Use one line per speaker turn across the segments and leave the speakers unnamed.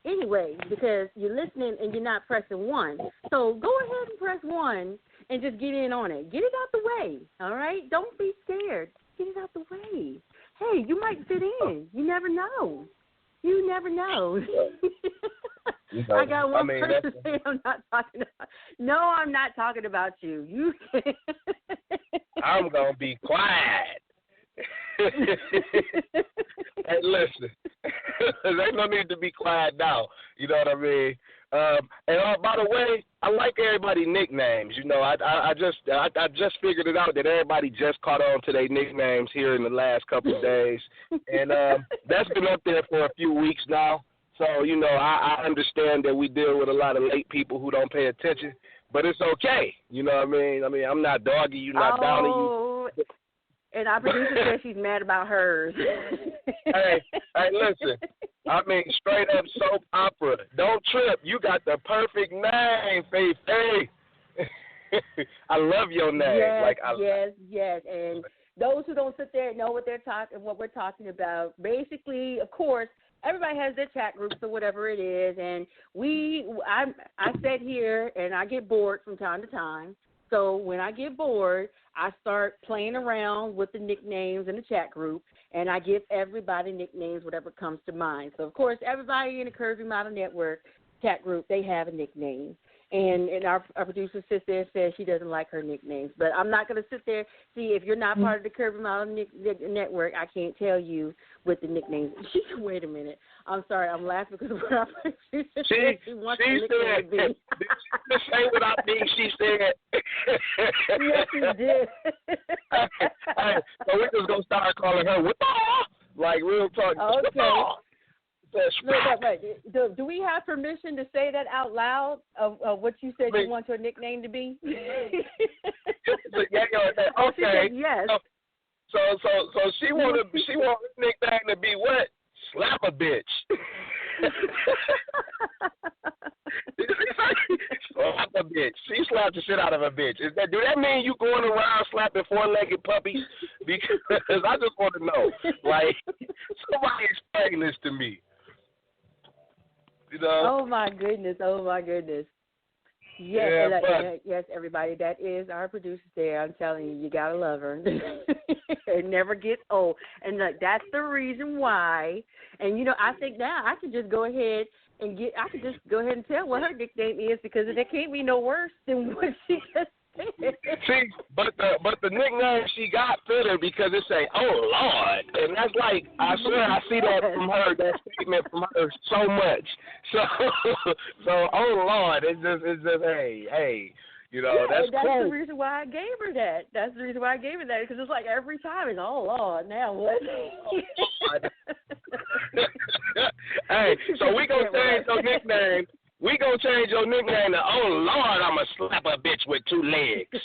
anyway, because you're listening and you're not pressing 1. So go ahead and press 1 and just get in on it. Get it out the way, all right? Don't be scared. Get it out the way. Hey, you might fit in. You never know. You never know. I got one person saying I'm not talking about. No, I'm not talking about you. You.
I'm gonna be quiet. Hey, listen. There's no need to be quiet now. You know what I mean? And by the way, I like everybody's nicknames. You know, I just figured it out that everybody just caught on to their nicknames here in the last couple of days, and that's been up there for a few weeks now. So, you know, I understand that we deal with a lot of late people who don't pay attention, but it's okay. You know what I mean? I'm not dogging you, not downing you.
And our producer says she's mad about hers.
Hey, listen. I mean, straight up soap opera. Don't trip. You got the perfect name, Faith. Hey. I love your name.
Yes, yes. And those who don't sit there and know what we're talking about, basically, of course, everybody has their chat groups or whatever it is, and I sit here and I get bored from time to time. So when I get bored, I start playing around with the nicknames in the chat group, and I give everybody nicknames, whatever comes to mind. So, of course, everybody in the Curvy Model Network chat group, they have a nickname. And our producer sits there and says she doesn't like her nicknames. But I'm not going to sit there. See, if you're not part of the Curvy Model Network, I can't tell you what the nicknames. Wait a minute. I'm sorry. I'm laughing because of what our producer said. She wants the nickname to be.
Did she just say what I think she said?
Yes, she did.
Hey, so we're just going to start calling her with like real talk.
Okay. No, do we have permission to say that out loud of what you said you want your nickname to be?
Okay.
She said yes.
So she want her nickname to be what? Slap a bitch. Slap a bitch. She slapped the shit out of a bitch. Do that mean you going around slapping 4-legged puppies? Because I just want to know. Like, somebody explain this to me. You know?
Oh my goodness! Yes, yes, everybody. That is our producer there. I'm telling you, you gotta love her. It never gets old, and that's the reason why. And you know, I think now I can just go ahead and tell what her nickname is, because there can't be no worse than what she just said.
See, but the nickname she got fit her because it say, "Oh Lord," and that's like, I swear I see that from her, that statement from her so much. So oh Lord, it's just hey, you know, that's
cool.
That's
the reason why I gave her that. That's the reason why I gave her that, because it's like every time it's, oh Lord, now what?
Hey, so we gonna change your nickname. We gonna change your nickname to, oh Lord, I'ma slap a bitch with 2 legs.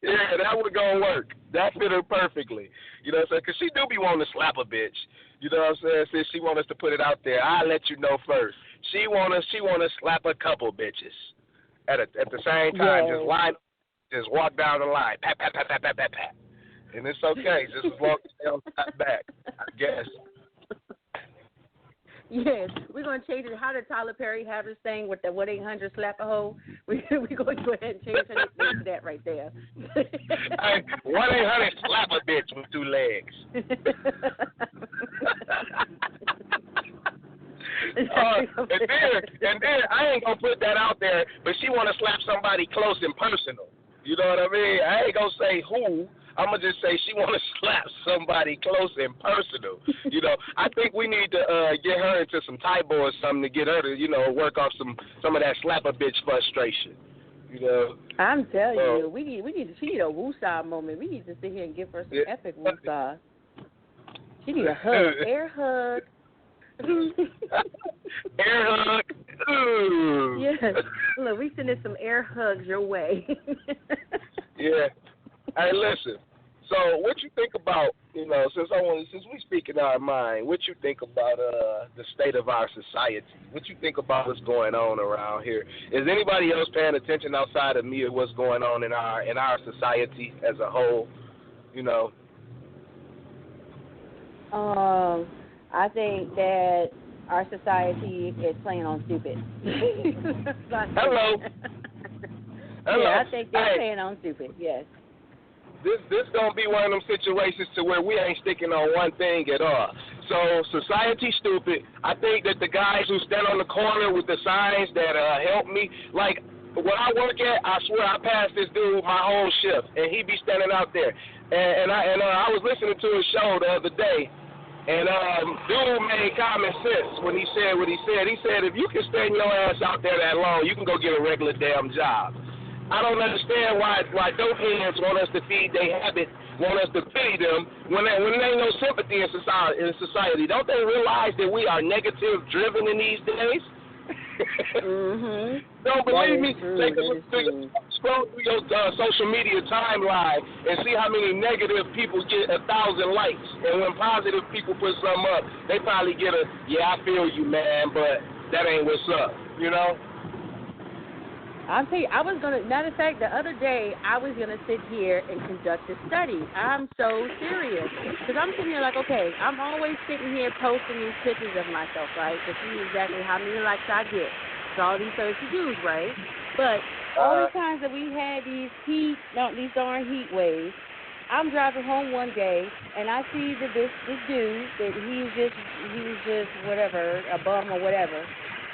Yeah, that would gonna work. That fit her perfectly. You know what I'm saying? Because she do be wanting to slap a bitch. You know what I'm saying? Since she want us to put it out there, I'll let you know first. She wanna slap a couple bitches at the same time.
Yes.
Just walk down the line, pat, pat, pat, pat, pat, pat, pat. And it's okay, just as long as they don't slap back, I guess.
Yes, we're going to change it. How did Tyler Perry have his thing with the 1-800 slap a hoe? We're going to go ahead and change her nickname to that right there.
Hey, 1-800 slap a bitch with 2 legs. And then I ain't going to put that out there, but she want to slap somebody close and personal. You know what I mean? I ain't going to say who. I'm going to just say she want to slap somebody close and personal. You know, I think we need to get her into some Taibo or something to get her to, you know, work off some of that slap a bitch frustration. You know. I'm
telling you, she need a woosah moment. We need to sit here and give her some epic woosah. She need a hug, air hug.
Air hug. Ooh.
Yes. Look, we sending some air hugs your way.
Yeah. Hey, listen. So, what you think about, you know, since we speak in our mind, what you think about the state of our society? What you think about what's going on around here? Is anybody else paying attention outside of me at what's going on in our society as a whole? You know.
I think that our society is playing on stupid.
Hello. Hello.
Yeah, I think they're playing on stupid, yes.
This gonna be one of them situations to where we ain't sticking on one thing at all. So society stupid. I think that the guys who stand on the corner with the signs that help me, like where I work at, I swear I passed this dude my whole shift, and he be standing out there. And I was listening to his show the other day, and dude made common sense when he said what he said. He said if you can stand your ass out there that long, you can go get a regular damn job. I don't understand why dope heads want us to feed their habit, want us to pity them when there ain't no sympathy in society. Don't they realize that we are negative driven in these days? Don't believe me? Take a look, scroll through your social media timeline and see how many negative people get 1,000 likes, and when positive people put something up, they probably get a I feel you, man, but that ain't what's up, you know.
I'll tell you, matter of fact, the other day, I was going to sit here and conduct a study. I'm so serious. Because I'm sitting here like, okay, I'm always sitting here posting these pictures of myself, right, to see exactly how many likes I get. It's all these thirsty dudes, right? But all the times that we had these darn heat waves, I'm driving home one day, and I see that this dude, that he was just whatever, a bum or whatever.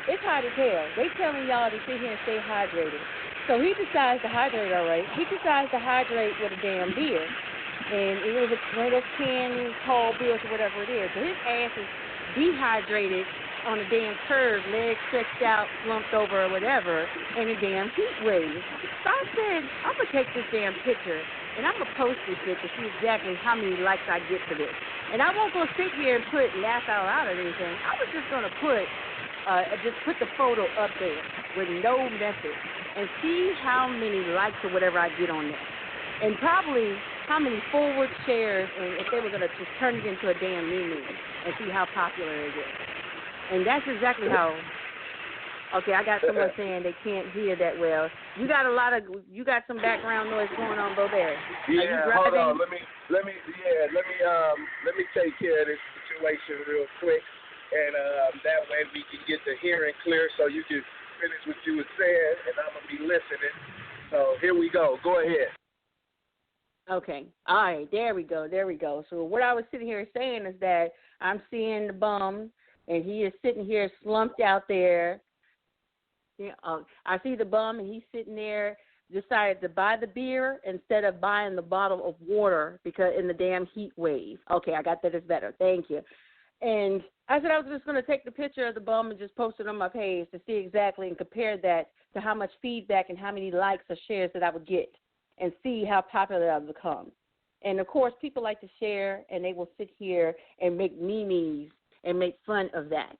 It's hard to tell. They telling y'all to sit here and stay hydrated. So he decides to hydrate, all right. He decides to hydrate with a damn beer. And it was one of those canned tall beers or whatever it is. So his ass is dehydrated on a damn curve, legs stretched out, slumped over or whatever, and a damn heat wave. So I said, I'm going to take this damn picture, and I'm going to post this shit to see exactly how many likes I get for this. And I won't go sit here and put laugh out loud or anything. I was just going to just put the photo up there with no message and see how many likes or whatever I get on there. And probably how many forward shares, and if they were going to just turn it into a damn meme and see how popular it is. And that's exactly how. Okay, I got someone saying they can't hear that well. You got some background noise going on, Bo there.
Yeah, hold on. Let me take care of this situation real quick. And that way we can get the hearing clear so you can finish what you were saying, and I'm going to be listening. So here we go. Go ahead.
Okay. All right. There we go. So what I was sitting here saying is that I'm seeing the bum, and he is sitting here slumped out there. I see the bum, and he's sitting there, decided to buy the beer instead of buying the bottle of water because in the damn heat wave. Okay, I got that. It's better. Thank you. And I said I was just going to take the picture of the bum and just post it on my page to see exactly and compare that to how much feedback and how many likes or shares that I would get and see how popular I would become. And, of course, people like to share, and they will sit here and make memes and make fun of that.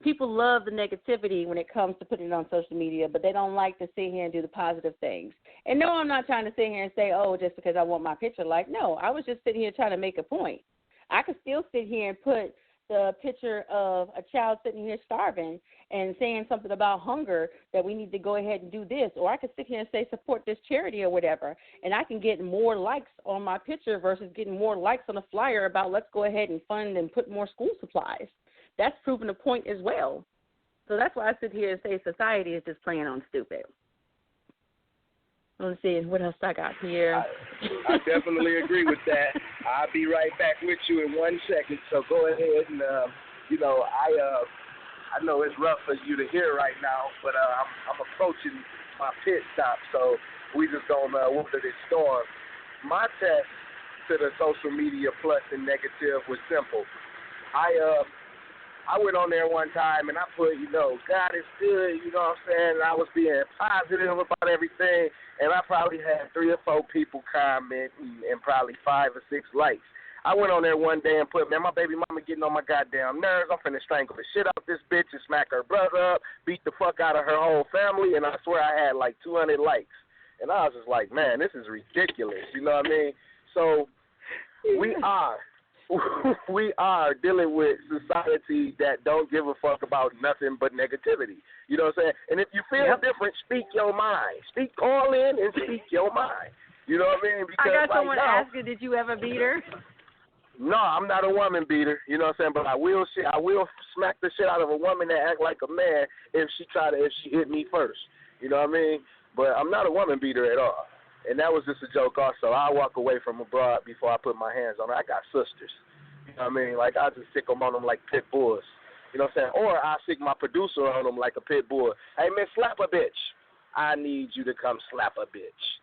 People love the negativity when it comes to putting it on social media, but they don't like to sit here and do the positive things. And, no, I'm not trying to sit here and say, oh, just because I want my picture liked. No, I was just sitting here trying to make a point. I could still sit here and put the picture of a child sitting here starving and saying something about hunger, that we need to go ahead and do this. Or I could sit here and say support this charity or whatever, and I can get more likes on my picture versus getting more likes on a flyer about let's go ahead and fund and put more school supplies. That's proving a point as well. So that's why I sit here and say society is just playing on stupid. Let's see, what else I got here?
I definitely agree with that. I'll be right back with you in 1 second, so go ahead and, I know it's rough for you to hear right now, but I'm approaching my pit stop, so we just going to weather this storm. My test to the social media plus and negative was simple. I went on there one time and I put, God is good, you know what I'm saying? And I was being positive about everything, and I probably had 3 or 4 people comment and probably 5 or 6 likes. I went on there one day and put, man, my baby mama getting on my goddamn nerves. I'm finna strangle the shit out this bitch and smack her brother up, beat the fuck out of her whole family, and I swear I had like 200 likes. And I was just like, man, this is ridiculous, you know what I mean? So we are dealing with society that don't give a fuck about nothing but negativity. You know what I'm saying? And if you feel different, speak your mind. Call in and speak your mind. You know what I mean? Because
I got someone asking, did you ever beat her?
No, I'm not a woman beater. You know what I'm saying? But I will smack the shit out of a woman that act like a man if she hit me first. You know what I mean? But I'm not a woman beater at all. And that was just a joke also. I walk away from a broad before I put my hands on her. I got sisters. You know what I mean? Like, I just stick them on them like pit bulls. You know what I'm saying? Or I stick my producer on them like a pit bull. Hey, man, slap a bitch. I need you to come slap a bitch.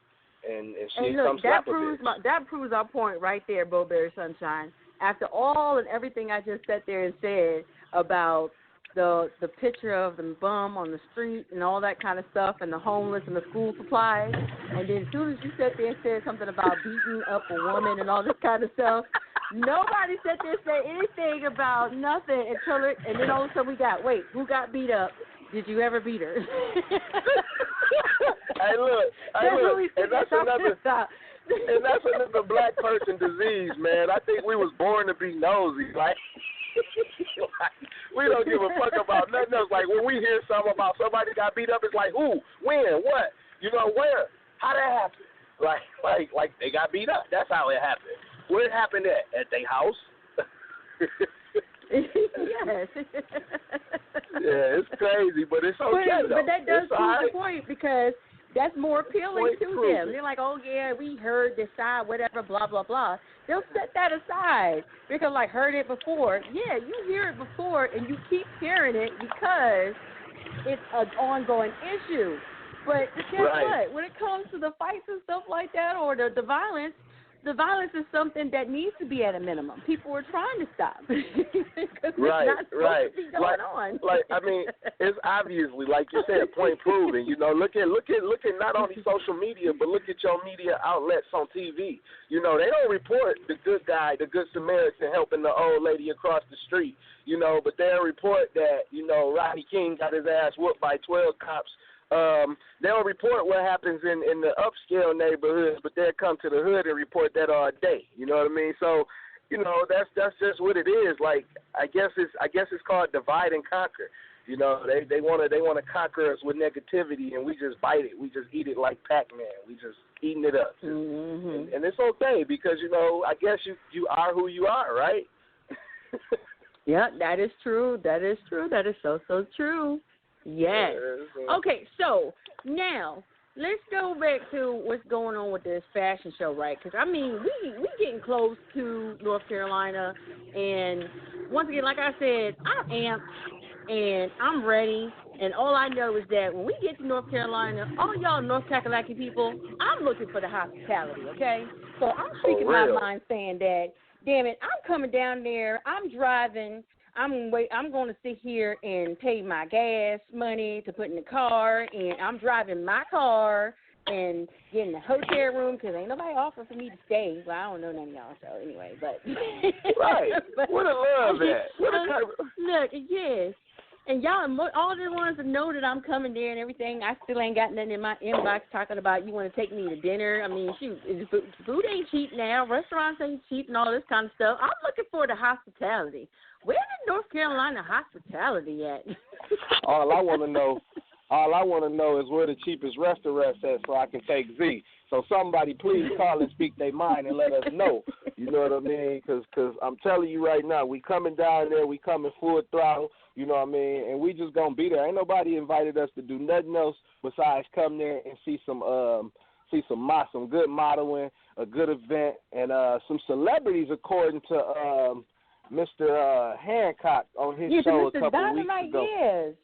And she
look,
come slap a bitch.
That proves our point right there, Bowberry Sunshine. After all and everything I just sat there and said about the picture of the bum on the street and all that kind of stuff and the homeless and the school supplies, and then as soon as you sat there and said something about beating up a woman and all this kind of stuff, nobody sat there and said anything about nothing until it, and then all of a sudden we got, wait, who got beat up? Did you ever beat her?
Hey, look, and that's another black person disease, man. I think we was born to be nosy, like we don't give a fuck about nothing else. Like, when we hear something about somebody got beat up, it's like, who, when, what, you know, where, how that happened? Like they got beat up. That's how it happened. Where it happened at their house?
Yes.
Yeah, it's crazy, but it's okay, though.
But that does prove the point, because that's more appealing to them. They're like, oh, yeah, we heard this side, whatever, blah, blah, blah. They'll set that aside because, like, heard it before. Yeah, you hear it before, and you keep hearing it because it's an ongoing issue. But guess what? When it comes to the fights and stuff like that, or the violence is something that needs to be at a minimum. People are trying to stop because it's not supposed to be going on.
Like, I mean, it's obviously, like you said, point proven. You know, look at not only social media, but look at your media outlets on TV. You know, they don't report the good guy, the good Samaritan helping the old lady across the street. You know, but they'll report that, you know, Rodney King got his ass whooped by 12 cops. They'll report what happens in the upscale neighborhoods, but they'll come to the hood and report that all day. You know what I mean? So, you know, that's just what it is. Like, I guess it's called divide and conquer. You know, they want to conquer us with negativity, and we just bite it. We just eat it like Pac-Man. We just eating it up.
Mm-hmm.
And it's okay because, you know, I guess you are who you are, right?
Yeah, that is true. That is true. That is so true. Yes. Okay, so now let's go back to what's going on with this fashion show, right? Because, I mean, we getting close to North Carolina, and once again, like I said, I'm amped, and I'm ready, and all I know is that when we get to North Carolina, all y'all North Kakalaki people, I'm looking for the hospitality, okay? So I'm speaking my mind saying that, damn it, I'm coming down there, I'm driving, I'm going to sit here and pay my gas money to put in the car, and I'm driving my car and getting a hotel room because ain't nobody offering for me to stay. Well, I don't know none of y'all, so anyway, but
right. What a love that.
Look, yes. And y'all, all the ones that know that I'm coming there and everything, I still ain't got nothing in my inbox talking about you want to take me to dinner. I mean, shoot, food ain't cheap now. Restaurants ain't cheap and all this kind of stuff. I'm looking for the hospitality. Where's the North Carolina hospitality at?
All I want to know is where the cheapest restaurant's at so I can take Z. So somebody please call and speak their mind and let us know. You know what I mean? Because I'm telling you right now, we coming down there, we coming full throttle, you know what I mean? And we just going to be there. Ain't nobody invited us to do nothing else besides come there and see some good modeling, a good event, and some celebrities according to Mr. Hancock on his show a couple of weeks ago.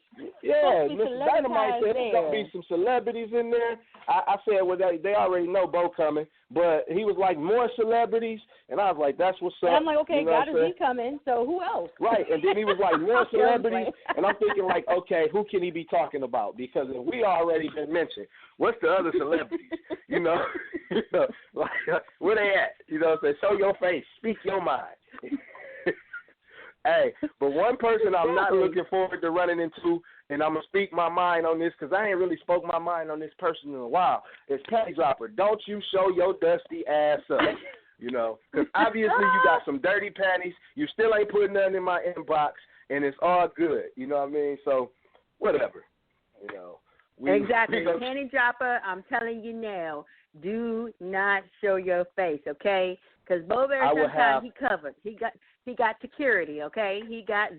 Yeah, Mr. Dynamite said there's going to be some celebrities in there. I said, well, they already know Bo coming, but he was like, more celebrities, and I was like, that's what's up.
And I'm like, okay,
you know
God is he coming, so who else?
Right, and then he was like, more celebrities, and I'm thinking like, okay, who can he be talking about? Because if we already been mentioned, what's the other celebrities? you know, like, where they at? You know what I'm saying? Show your face, speak your mind. Hey, but one person I'm not looking forward to running into, and I'm going to speak my mind on this because I ain't really spoke my mind on this person in a while, is Panty Dropper. Don't you show your dusty ass up, you know, because obviously you got some dirty panties. You still ain't putting nothing in my inbox, and it's all good, you know what I mean? So, whatever, you know.
Exactly. Panty Dropper, I'm telling you now, do not show your face, okay? Because Bo Bear sometimes he covered. He got security. Okay, he got